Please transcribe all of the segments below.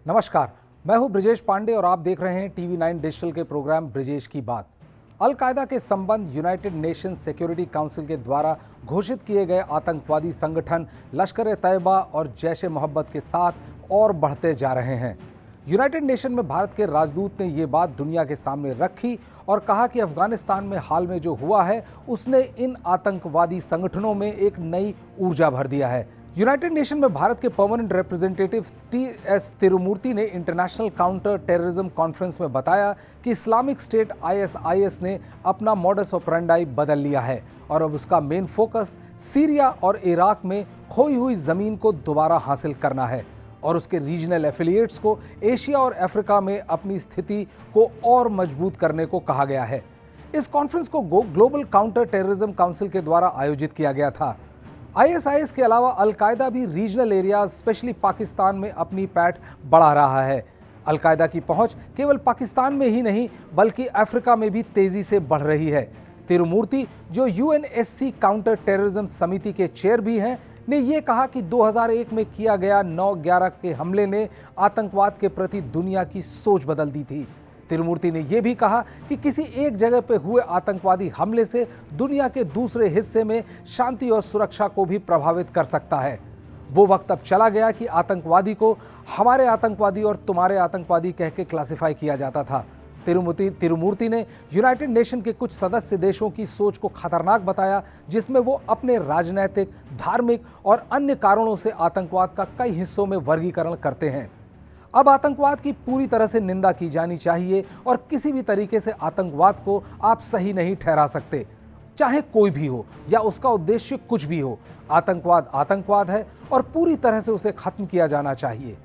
नमस्कार, मैं हूं ब्रिजेश पांडे और आप देख रहे हैं टीवी 9 डिजिटल के प्रोग्राम ब्रिजेश की बात। अल-कायदा के संबंध यूनाइटेड नेशंस सिक्योरिटी काउंसिल के द्वारा घोषित किए गए आतंकवादी संगठन लश्कर-ए-तैयबा और जैश-ए-मोहब्बत के साथ और बढ़ते जा रहे हैं। यूनाइटेड नेशन में भारत के राजदूत ने ये बात दुनिया के सामने रखी और कहा कि अफगानिस्तान में हाल में जो हुआ है उसने इन आतंकवादी संगठनों में एक नई ऊर्जा भर दिया है। यूनाइटेड नेशन में भारत के परमानेंट रिप्रेजेंटेटिव टी.एस. तिरुमूर्ति ने इंटरनेशनल काउंटर टेररिज्म कॉन्फ्रेंस में बताया कि इस्लामिक स्टेट आईएसआईएस ने अपना मॉडस ऑपरेंडाई बदल लिया है और अब उसका मेन फोकस सीरिया और इराक में खोई हुई जमीन को दोबारा हासिल करना है और उसके रीजनल एफिलिएट्स को एशिया और अफ्रीका में अपनी स्थिति को और मजबूत करने को कहा गया है। इस कॉन्फ्रेंस को ग्लोबल काउंटर टेररिज्म काउंसिल के द्वारा आयोजित किया गया था। आईएसआईएस के अलावा अल-कायदा भी रीजनल एरियाज स्पेशली पाकिस्तान में अपनी पैठ बढ़ा रहा है। अल-कायदा की पहुंच केवल पाकिस्तान में ही नहीं बल्कि अफ्रीका में भी तेजी से बढ़ रही है। तिरुमूर्ति, जो यूएनएससी काउंटर टेररिज्म समिति के चेयर भी हैं, ने यह कहा कि 2001 में किया गया 9/11 के हमले ने आतंकवाद के प्रति दुनिया की सोच बदल दी थी। तिरुमूर्ति ने यह भी कहा कि किसी एक जगह पर हुए आतंकवादी हमले से दुनिया के दूसरे हिस्से में शांति और सुरक्षा को भी प्रभावित कर सकता है। वो वक्त अब चला गया कि आतंकवादी को हमारे आतंकवादी और तुम्हारे आतंकवादी कह के क्लासिफाई किया जाता था। तिरुमूर्ति ने यूनाइटेड नेशन के कुछ सदस्य देशों की सोच को खतरनाक बताया, जिसमें वो अपने राजनीतिक, धार्मिक और अन्य कारणों से आतंकवाद का कई हिस्सों में वर्गीकरण करते हैं। अब आतंकवाद की पूरी तरह से निंदा की जानी चाहिए और किसी भी तरीके से आतंकवाद को आप सही नहीं ठहरा सकते, चाहे कोई भी हो या उसका उद्देश्य कुछ भी हो। आतंकवाद आतंकवाद है और पूरी तरह से उसे खत्म किया जाना चाहिए।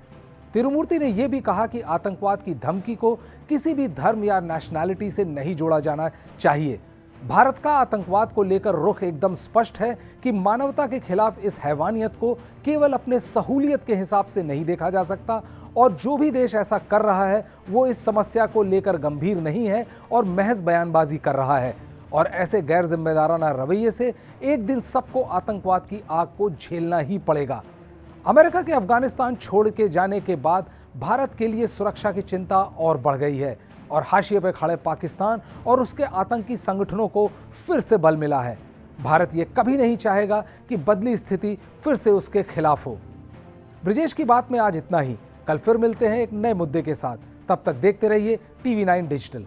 तिरुमूर्ति ने यह भी कहा कि आतंकवाद की धमकी को किसी भी धर्म या नेशनैलिटी से नहीं जोड़ा जाना चाहिए। भारत का आतंकवाद को लेकर रुख एकदम स्पष्ट है कि मानवता के खिलाफ इस हैवानियत को केवल अपने सहूलियत के हिसाब से नहीं देखा जा सकता और जो भी देश ऐसा कर रहा है वो इस समस्या को लेकर गंभीर नहीं है और महज बयानबाजी कर रहा है और ऐसे गैर जिम्मेदाराना रवैये से एक दिन सबको आतंकवाद की आग को झेलना ही पड़ेगा। अमेरिका के अफगानिस्तान छोड़ के जाने के बाद भारत के लिए सुरक्षा की चिंता और बढ़ गई है और हाशिए पर खड़े पाकिस्तान और उसके आतंकी संगठनों को फिर से बल मिला है। भारत ये कभी नहीं चाहेगा कि बदली स्थिति फिर से उसके खिलाफ हो। ब्रिजेश की बात में आज इतना ही। कल फिर मिलते हैं एक नए मुद्दे के साथ। तब तक देखते रहिए टीवी 9 डिजिटल।